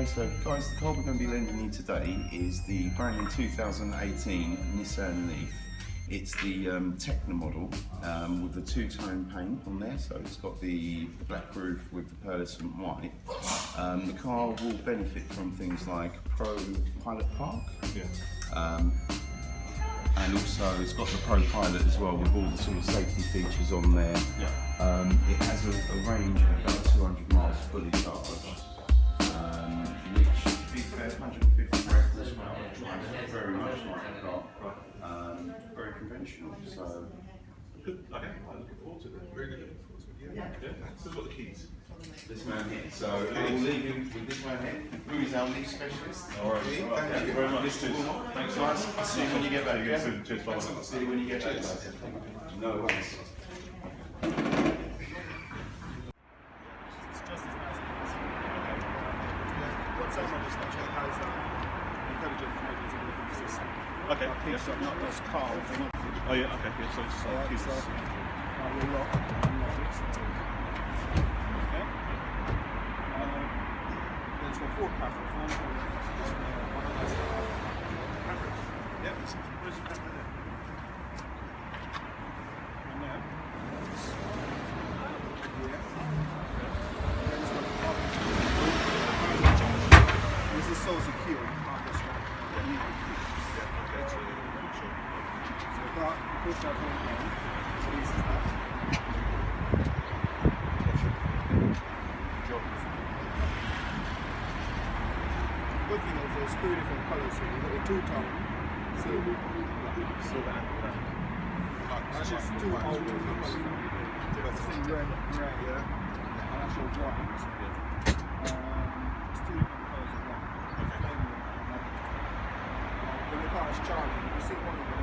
Okay, so guys, the car we're going to be lending you today is the brand new 2018 Nissan Leaf. It's the Techno model with the two-tone paint on there, so it's got the black roof with the pearlescent white. The car will benefit from things like Pro Pilot Park, and also it's got the Pro Pilot as well with all the sort of safety features on there. It has a range of about 200 miles fully charged. Which, to be fair, 150 brake horsepower, drives very much like a car, very conventional. So, good. Okay, I'm looking forward to it. Really looking forward to it. Yeah. So we've got the keys. This man here. So we'll leave him with this man here, who is our leaf specialist. All right. Thank you very much. Thanks, guys. See you when you get back. Cheers. Bye. See you when you get back. No worries. Okay. Keeps up not just cars. Oh yeah. Okay. Yeah. So it's keys. Okay. There's got 4 cameras. One for Yeah. Where's the camera there? and there. This is so secure. You can't just push that one down, releases that. Good thing is there's 3 different colours here. You've got the two-tone, silver, and black. That's just 2 different colours. That's the red, and actual white. It's 2 different colours of black. When the car is charging, you see one of them.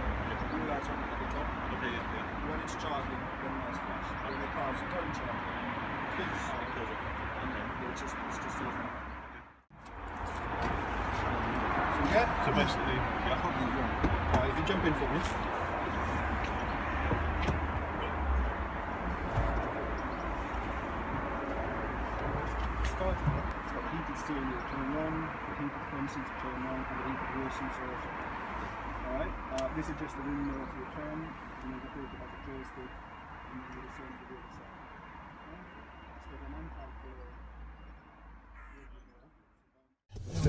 Blue lights on at the top. Okay, yeah. When it's charging, then lights flash. When the car is done charging, it's just over. So yeah. So basically, Alright, if you jump in for me. Starting off, it's got heated steering wheel turn on, the heated front seats turn on, and the heated rear seats also. Alright, this is just the window of your turn, and you can take it like a joystick, and then do the same for the other side. It's got an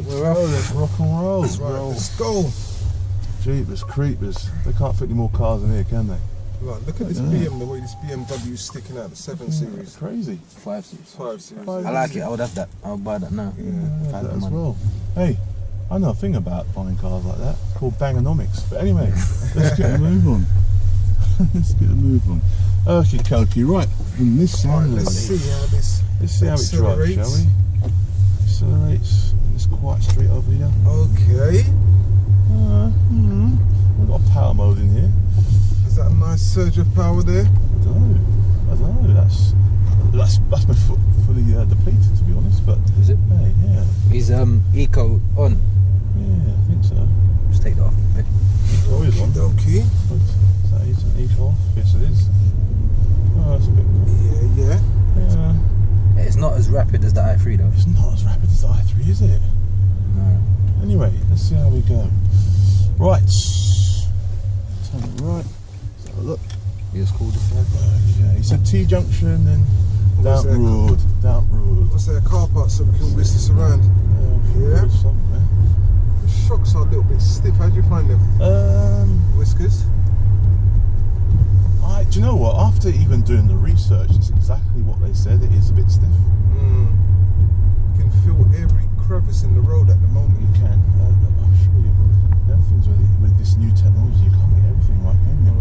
We're off. Let's rock and roll. Right, let's go. Jeepers creepers. They can't fit any more cars in here, can they? Right, look at this BM, the way this BMW is sticking out, the 7 Series. It's crazy. 5 Series. 5 Series. I like it, I would have that. I would buy that now. Yeah, that as well. Hey, I know a thing about buying cars like that. It's called Bangonomics. But anyway, let's get a move on. Let's get a move on. Okie dokie, right. From this side, Let's see how this let's see how it drives, shall we? Accelerates. It's quite straight over here. Okay. We've got a power mode in here. Is that a nice surge of power there? I don't know. That's my foot fully depleted, to be honest. But Is it? hey, yeah, Is eco on? yeah, I think so. Just take that off. Mate. Eco is on. Okay. Is that eco off? Yes, it is. Oh, that's a bit cool. Yeah. Yeah, It's not as rapid as the i3 though. it's not as rapid as the i3, is it? No. Anyway, let's see how we go. Right. Turn it right. Let's have a look. It's called this one. Okay, so T-junction, then What's Down Road. Down Road. What's there, a car park so we can whisk this around? Yeah. Somewhere. The shocks are a little bit stiff. How do you find them? Whiskers? Do you know what? After even doing the research, it's exactly what they said. It is a bit stiff. You can feel every crevice in the road at the moment. You can. I'm sure you. The other things with this new technology, you can't get everything right, can you? No.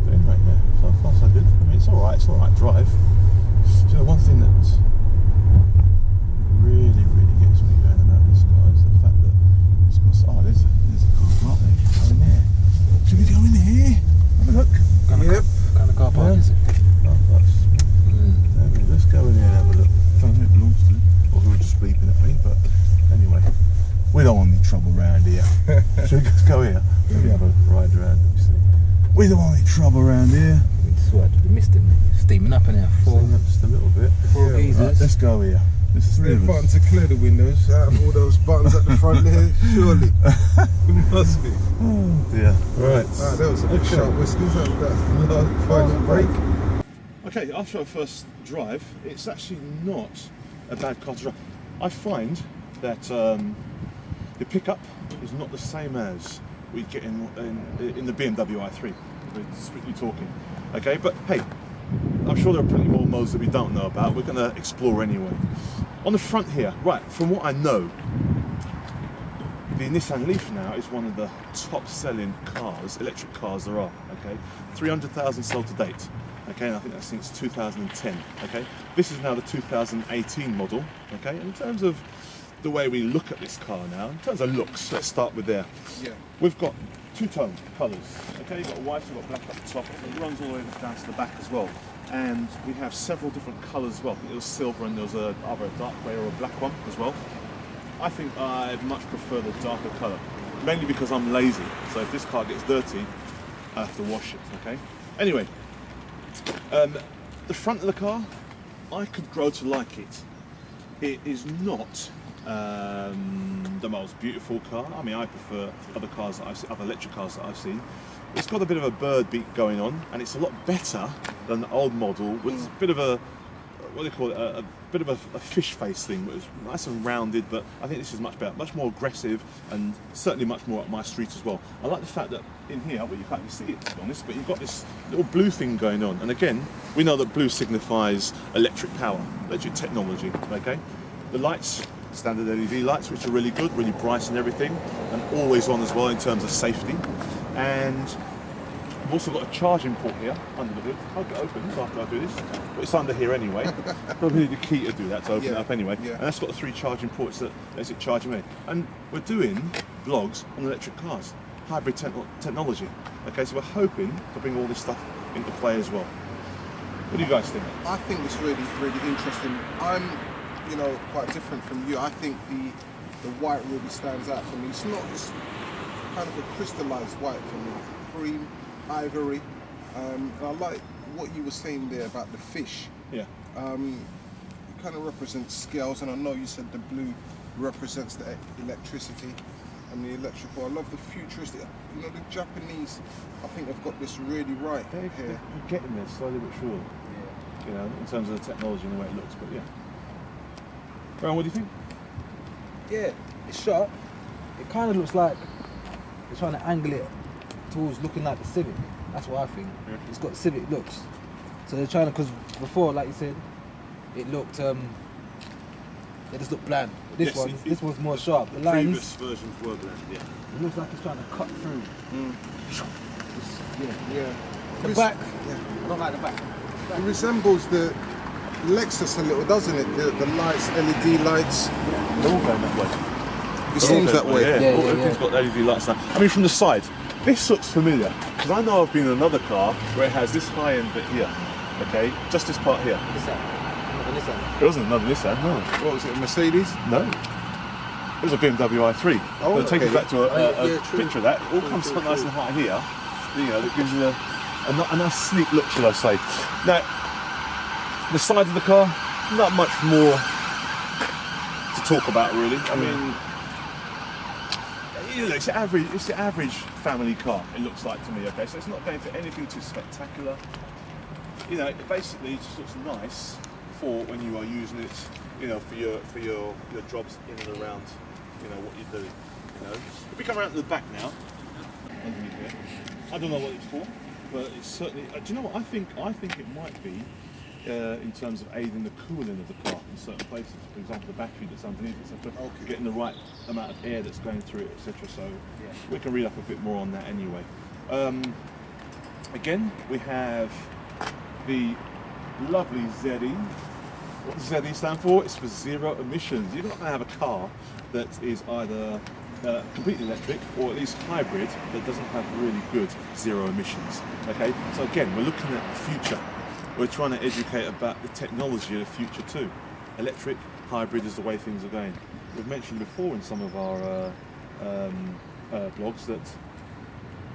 But anyway, yeah. So far so good. I mean, it's all right. It's all right drive. Do you know one thing that really gets me going about this car is the fact that it's got. Oh, there's a car park there. Go in there. Should we go in here? Have a look. Yep. What kind of car park is it? Let's go in here and have a look. I don't know who it belongs to, or who are just bleeping at me, but anyway, we don't want any trouble around here. Should we just go here? Let me have a ride around and see. We don't want any trouble around here. We missed him. Steaming up in there. Just a little bit. Four geezers. Right, let's go here. There's three There's a of button us. to clear the windows out of all those buttons at the front there. Surely. It must be. Oh dear. Right. Ah, that was a bit sharp whiskers. That last final break. Okay, after our first drive, it's actually not a bad car to drive. I find that the pickup is not the same as we get in the BMW i3. We're strictly talking. Okay, but hey, I'm sure there are plenty more modes that we don't know about. We're going to explore anyway. On the front here, right, from what I know, the Nissan Leaf now is one of the top selling cars, electric cars there are, okay? 300,000 sold to date, okay? And I think that's since 2010, okay? This is now the 2018 model, okay? And in terms of the way we look at this car now, in terms of looks, let's start with there. Yeah. We've got two-tone colours, okay? You've got white, you've got black at the top, and it runs all the way down to the back as well. And we have several different colours as well. I think there was silver and there was either a dark grey or a black one as well. I think I'd much prefer the darker colour, mainly because I'm lazy. So if this car gets dirty, I have to wash it, okay? Anyway, the front of the car, I could grow to like it. It is not the most beautiful car. I mean, I prefer other cars that I've seen, other electric cars that I've seen. It's got a bit of a bird beat going on, and it's a lot better than the old model with a bit of a, what do they call it, a bit of a fish face thing. It was nice and rounded, but I think this is much better, much more aggressive, and certainly much more up my street as well. I like the fact that in here, well, you can't really see it to be honest, but you've got this little blue thing going on. And again, we know that blue signifies electric power, electric technology, okay? The lights, standard LED lights, which are really good, really bright and everything, and always on as well in terms of safety. And we've also got a charging port here under the hood. I'll get open after I do this, but it's under here anyway. Probably need a key to do that, to open it up anyway. Yeah. And that's got the 3 charging ports that lets it charge away. And we're doing vlogs on electric cars, hybrid technology. Okay, so we're hoping to bring all this stuff into play as well. What do you guys think? I think it's really, really interesting. I'm, you know, quite different from you. I think the white really stands out for me. It's not just kind of a crystallized white for me, cream, ivory. And I like what you were saying there about the fish. Yeah. It kind of represents scales, and I know you said the blue represents the electricity and the electrical. I love the futuristic. You know, the Japanese, I think they've got this really right They're here. getting there slowly but surely. Yeah. You know, in terms of the technology and the way it looks, but yeah. Brian, what do you think? Yeah, it's sharp. It kind of looks like they're trying to angle it towards looking like the Civic. That's what I think. Yeah. It's got Civic looks. So they're trying to, because before, like you said, it looked, it just looked bland. This Yes, this one's more sharp. The Previous lines, versions were bland, yeah. it looks like it's trying to cut through. Yeah. The back, I don't like the back. It resembles the Lexus a little, doesn't it? The lights, LED lights. They're all going that way. It seems that way. Yeah, Everything's got LED lights now. I mean, from the side, this looks familiar because I know I've been in another car where it has this high end bit here. Okay, just this part here. It wasn't another Nissan, no. What was it, a Mercedes? No. It was a BMW i3. Oh, But take okay. you back to a true. picture of that. It all comes nice and high here. You know, that gives you a nice sleek look, shall I say. Now, the side of the car, not much more to talk about, really. I mean, you know, it's the average family car, it looks like to me, okay? So it's not going for anything too spectacular. You know, it basically just looks nice for when you are using it, you know, for your jobs in and around, you know, what you're doing. You know, if we come around to the back now, underneath here, I don't know what it's for, but it's certainly. Do you know what I think? I think it might be in terms of aiding the cooling of the car in certain places. For example, the battery that's underneath, etc. Okay. Getting the right amount of air that's going through it, etc. So we can read up a bit more on that anyway. Again, we have the lovely ZE. What does ZE stand for? It's for zero emissions. You're not going to have a car that is either completely electric or at least hybrid that doesn't have really good zero emissions. Okay, so again, we're looking at the future. We're trying to educate about the technology of the future too. Electric, hybrid is the way things are going. We've mentioned before in some of our blogs that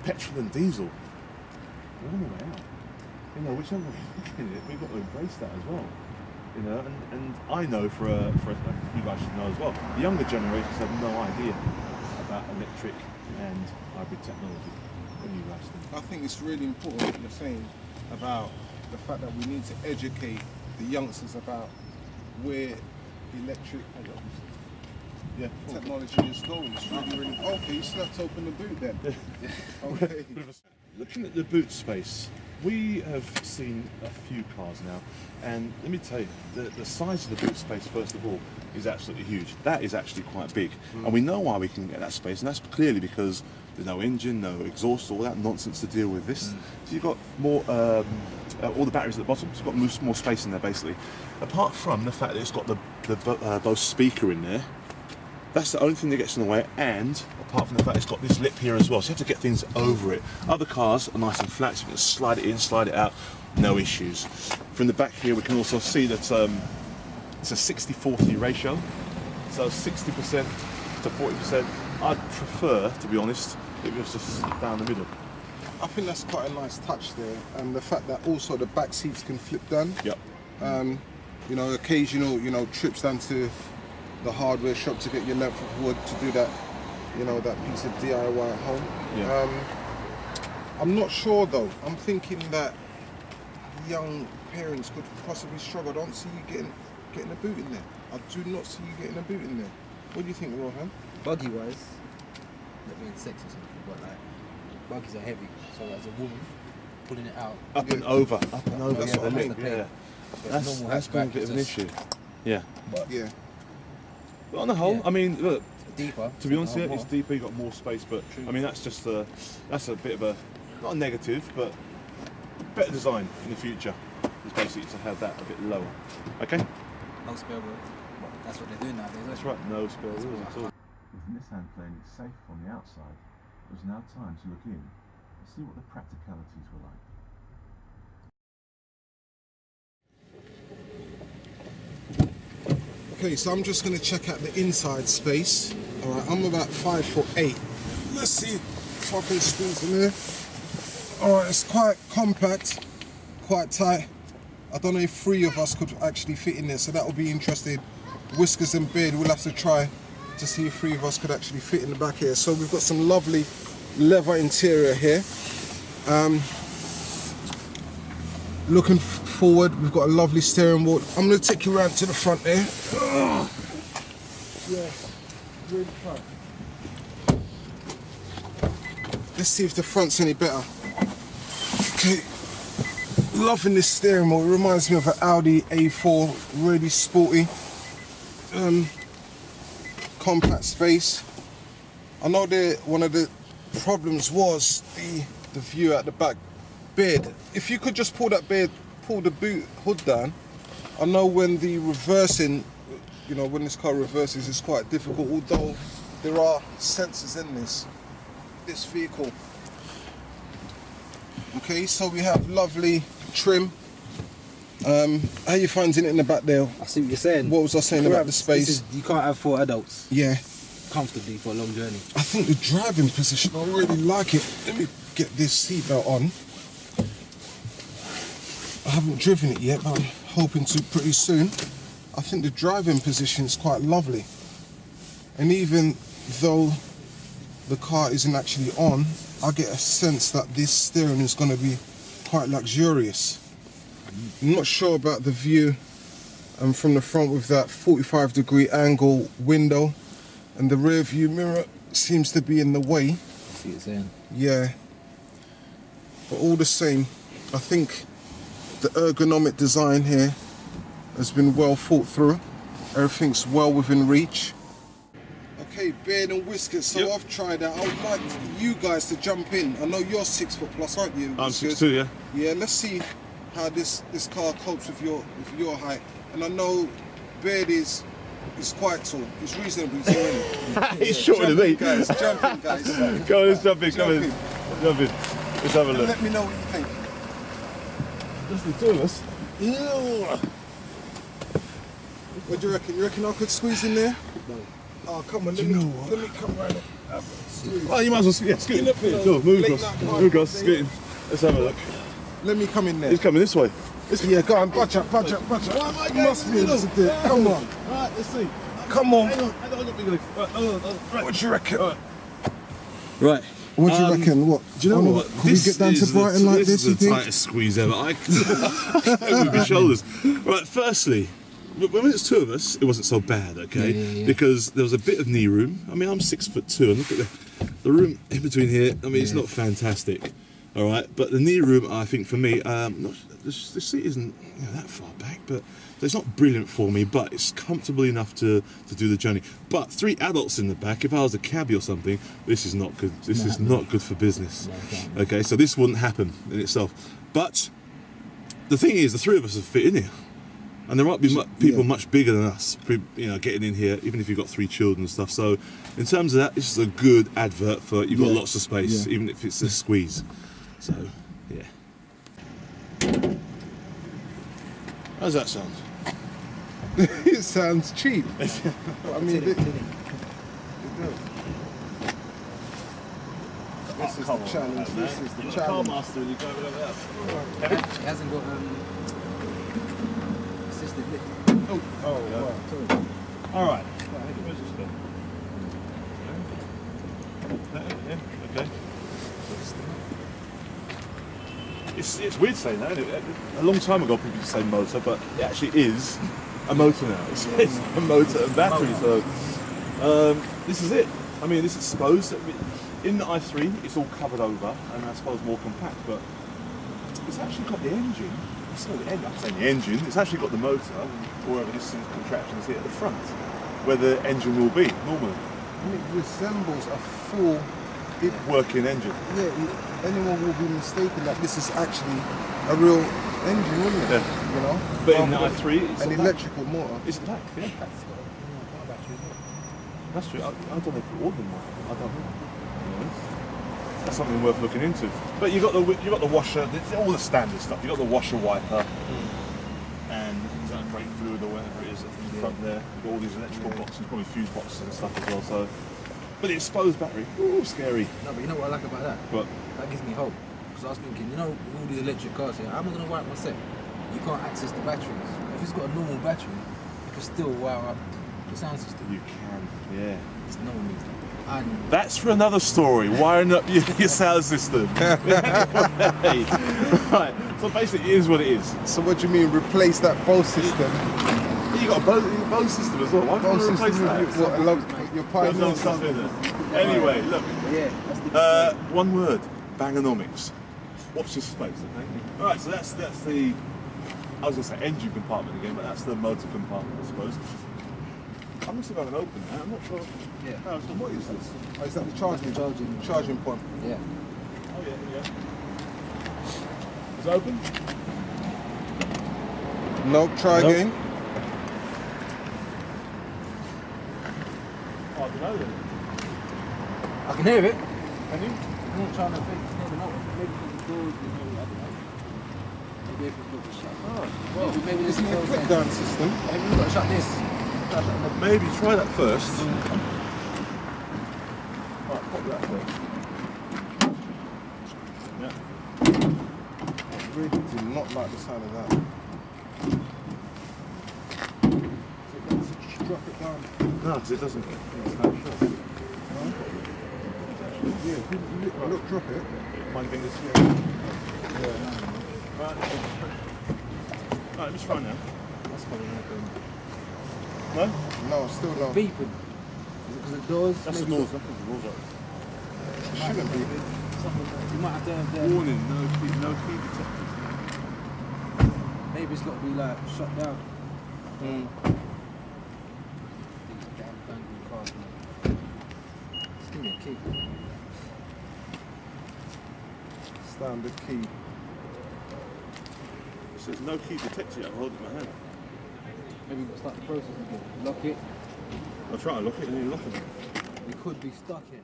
petrol and diesel are on the way out. You know, whichever way you look at it, we've got to embrace that as well. You know, and I know for you guys should know as well, the younger generations have no idea about electric and hybrid technology. What do you guys think? I think it's really important what you're saying about the fact that we need to educate the youngsters about where electric technology is going. It's really okay. You still have to open the boot then. Okay. Looking at the boot space, we have seen a few cars now, and let me tell you, the size of the boot space, first of all, is absolutely huge. That is actually quite big, and we know why we can get that space, and that's clearly because there's no engine, no exhaust, all that nonsense to deal with this. So you've got more, all the batteries at the bottom, so you've got more space in there basically. Apart from the fact that it's got the Bose speaker in there, that's the only thing that gets in the way, and apart from the fact it's got this lip here as well, so you have to get things over it. Other cars are nice and flat, so you can slide it in, slide it out, no issues. From the back here we can also see that it's a 60-40 ratio, so 60% to 40%. I'd prefer, to be honest, if it was just down the middle. I think that's quite a nice touch there, and the fact that also the back seats can flip down. Yep. You know, occasional, you know, trips down to the hardware shop to get your length of wood to do that, you know, that piece of DIY at home. Yeah. I'm not sure though. I'm thinking that young parents could possibly struggle. I don't see you getting a boot in there. I do not see you getting a boot in there. What do you think, Rohan? Buggy wise, not being sex or something, but like buggies are heavy. So as a woman, pulling it out. Up and over. That's the what I mean. link, yeah. That's been a bit of an issue. Yeah. But Yeah. But on the whole, Yeah. I mean, look, deeper. to be honest, more. it's deeper, you've got more space, but I mean, that's just that's a bit of a, not a negative, but better design in the future is basically to have that a bit lower. Okay? No spare wheel. That's what they're doing nowadays. That's right, no spare wheels at all. With Nissan playing it safe on the outside, it was now time to look in and see what the practicalities were like. Okay, so I'm just going to check out the inside space. All right, I'm about 5'8". Let's see if I can squeeze in there. All right, it's quite compact, quite tight. I don't know if 3 of us could actually fit in there, so that will be interesting. Whiskers and Beard, we'll have to try to see if 3 of us could actually fit in the back here. So we've got some lovely leather interior here. Looking forward, we've got a lovely steering wheel. I'm going to take you around to the front there. Yeah, really front. Let's see if the front's any better. Okay, loving this steering wheel. It reminds me of an Audi A4, really sporty. Compact space. I know that one of the problems was the view at the back. Bed. If you could just pull the boot hood down. I know when the reversing, you know, when this car reverses, it's quite difficult, although there are sensors in this vehicle. Okay, so we have lovely trim. How you finding it in the back there? I see what you're saying. What was I saying about the space? You can't have 4 adults Yeah. comfortably for a long journey. I think the driving position, I really like it. Let me get this seatbelt on. I haven't driven it yet, but I'm hoping to pretty soon. I think the driving position is quite lovely. And even though the car isn't actually on, I get a sense that this steering is going to be quite luxurious. I'm not sure about the view from the front with that 45-degree angle window, and the rear view mirror seems to be in the way. I see what you're saying. Yeah, but all the same, I think the ergonomic design here has been well thought through. Everything's well within reach. Okay, Beard and Whiskers, so Yep. I've tried that. I would like you guys to jump in. I know you're 6 foot plus, aren't you? I'm Whiskers? 6'2", yeah. Yeah, let's see how this car copes with your height. And I know Beard is quite tall. He's reasonably tall. Isn't he? He's shorter than me. Guys, jump in, guys. Go on, let's jump in, Jump come in. in. Jump in. Let's have a And look. let me know what you think. Just the 2 of us. What do you reckon? You reckon I could squeeze in there? No. Oh, come on, let you me know what? let me come right up. Oh, you might as well, yeah, scoot in. Look, Go, move late across. night Move across, party. scoot in. Let's have a look. Let me come in there. He's coming this way. Yeah, go on, budge up. Must be able to do it. Come on. Right, let's see. Come on. Hang on, let me go. Right. What do you reckon? Right. What do you reckon? What? Do you know what? Can we get down to Brighton like this, you is the think? tightest squeeze ever. I with my shoulders. Right, firstly, when it's two of us, it wasn't so bad, okay? Yeah. Because there was a bit of knee room. I mean, I'm 6'2", and look at the room in between here. I mean, it's not fantastic, all right? But the knee room, I think for me, the seat isn't that far back, but it's not brilliant for me, but it's comfortable enough to do the journey. But 3 adults in the back, if I was a cabbie or something, this is not good. This is not good for business. Okay, so this wouldn't happen in itself. But the thing is, the 3 of us have fit in here. And there might be people much bigger than us, getting in here, even if you've got 3 children and stuff. So in terms of that, it's just a good advert for you've got lots of space, even if it's a squeeze. So, yeah. How's that sound? It sounds cheap. I mean, it does. This is the challenge. This is the challenge. Master, you go over there. It hasn't got assisted lift. Oh, wow. All right. Where's this go? Okay. It's weird saying that, isn't it? A long time ago people used to say motor, but it actually is a motor now. It's a motor and battery, so this is it. I mean, this is supposed to, in the i3 it's all covered over and I suppose more compact, but it's actually got the engine. It's not the engine, I'm saying the engine, it's actually got the motor, or whatever this contraption is here at the front, where the engine will be normally. And it resembles a full Working engine. Yeah, anyone will be mistaken that this is actually a real engine, wouldn't it? Yeah. You know? But in the i3 it's an electrical motor. It's black, yeah. That's true. I don't know if you ordered one. I don't know. That's something worth looking into. But you got the washer, all the standard stuff. You got the washer wiper, and brake fluid or whatever it is at the front there. You've got all these electrical boxes, probably fuse boxes and stuff as well. So, but the exposed battery, ooh, scary. No, but you know what I like about that? What? That gives me hope. Because I was thinking, with all these electric cars here, how am I going to wire up my set? You can't access the batteries. If it's got a normal battery, you can still wire up the sound system. You can, yeah. It's no one needs that. And That's for another story, wiring up your sound system. Right, so basically it is what it is. So what do you mean, replace that Bose system? You got a Bose system as well. Why Bose don't you replace system that? with what, your There's pioneer no stuff in there. Anyway, look. yeah, that's the One word, bangonomics. Watch this space, okay? Alright, so that's the, I was going to say engine compartment again, but that's the motor compartment, I suppose. I must have had an open now, I'm not sure. Yeah. No, so what is this? Oh, is that the charging point? yeah. Oh yeah. Is it open? No, try again. Oh, I don't know then. I can hear it. Can you? I'm not trying to think. Maybe the doors, I don't know. Maybe if it's got to shut. Well, maybe this Isn't it a is click down system? Maybe we've got to shut this. maybe try that first. Alright, pop that first. Yeah. I really do not like the sound of that. So let's drop it down. No, because it doesn't. Yeah, look, drop it. Mind fingers. Yeah. Alright, let's try now. That's probably not good. No? No, still no. Beeping. Is it because the doors? That's the maybe- noise. That's the noise. It shouldn't be. You might have to have the, Warning, no key detected. maybe it's got to be like shut down. Mm. These damn fancy cars, man. Just give me a key. Standard key. It says no key detected. I'm holding my hand. Maybe we'll start the process again. Lock it. I'll try to lock it and then lock it. We could be stuck here.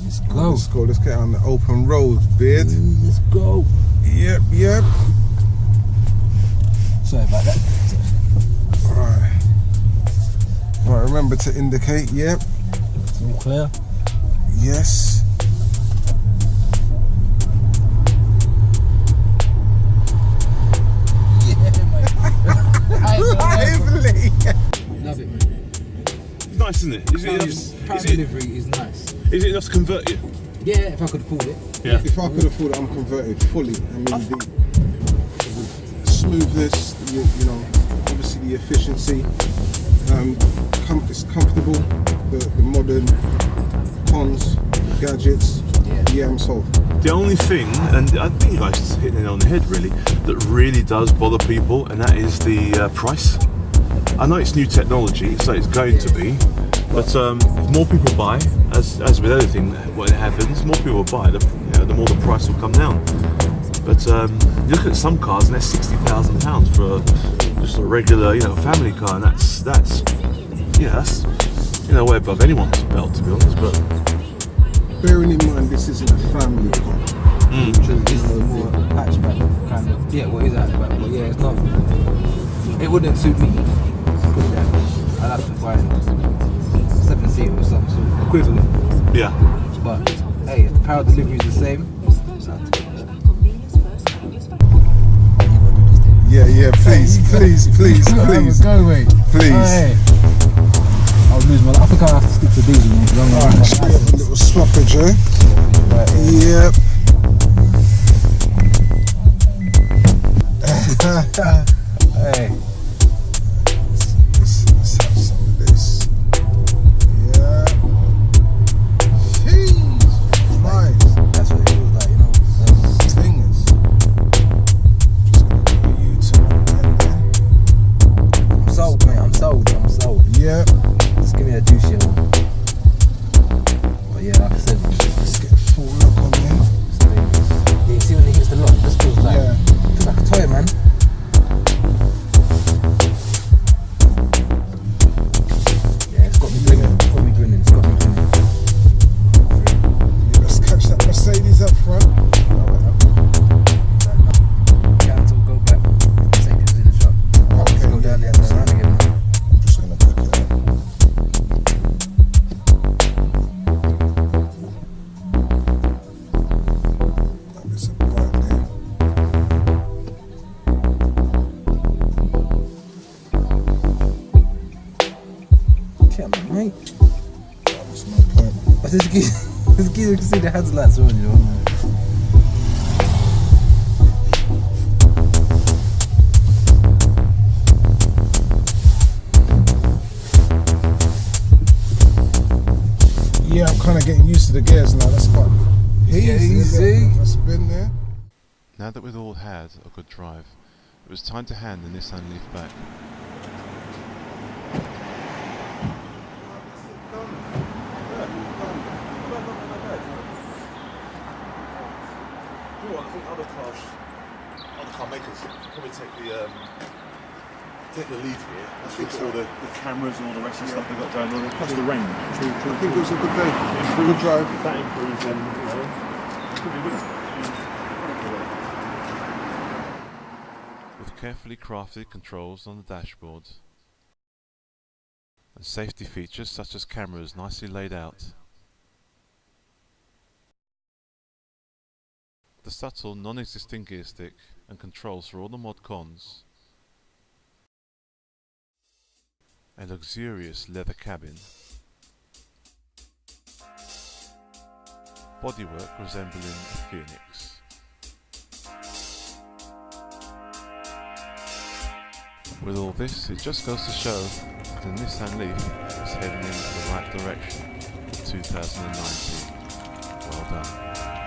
Let's go. Let's go. Let's get on the open road, beard. Let's go. Yep. Sorry about that. Right. Right, remember to indicate, yep. It's all clear. Yes. Lively. Love it, man. It's nice, isn't it? Power delivery is nice. Is it enough to convert you? Yeah, if I could afford it. Yeah. If I could afford it, I'm converted fully. I mean, the smoothness, you know, obviously the efficiency, it's comfortable, the modern cons, gadgets. Yeah, I'm sold. The only thing, and I think you guys just hitting it on the head really, that really does bother people, and that is the price. I know it's new technology, so it's going to be, but if more people buy, as with everything, when it happens, more people buy, the more the price will come down. But you look at some cars, and they're £60,000 for just a regular, family car, and that's way above anyone's belt, to be honest. But bearing in mind this isn't a family car. This is more hatchback kind of. Yeah, what is hatchback? But yeah, it's not. It wouldn't suit me. I'd have to find 7-seater or some sort of equivalent. yeah. But hey, if the power delivery is the same. Yeah, please. Go away. Please. Hey. I'll lose my life. I think I'll have to stick to diesel. Alright, should we have a little swappage, eh? Yep. Hey. Let's have some of this. Yeah. Jeez. Nice. That's what it feels like, you know. Thingers. Just gonna do a U-turn there. I'm sold, mate. I'm sold. Yeah. Just give me a juicy one. But yeah, like I said, Let's get a full look on there. yeah, you see when it hits the lock, it just feels like, Yeah. feels like a toy, man. Yeah, it's got me grinning. Yeah, let's catch that Mercedes up front. Cancel, go back. Say it was in the shop. Let's go down there and turn around again. I'm just gonna back it up. That is a right there. Come on, mate. That was my point. But this geezer can see the headlights on, you know. Yeah, I'm kind of getting used to the gears now. That's quite Easy. That's been there. Now that we'd all had a good drive, it was time to hand the Nissan Leaf back. You know what, I think other car makers probably take the lead here. I think all the cameras and all the rest of the stuff they've got going on, plus the range. I think it was a good day. Good drive. That improves them, could be winning. With carefully crafted controls on the dashboard and safety features such as cameras nicely laid out, the subtle non-existing gear stick and controls for all the mod cons, a luxurious leather cabin, bodywork resembling a phoenix. With all this, it just goes to show that the Nissan Leaf is heading in the right direction in 2019. Well done.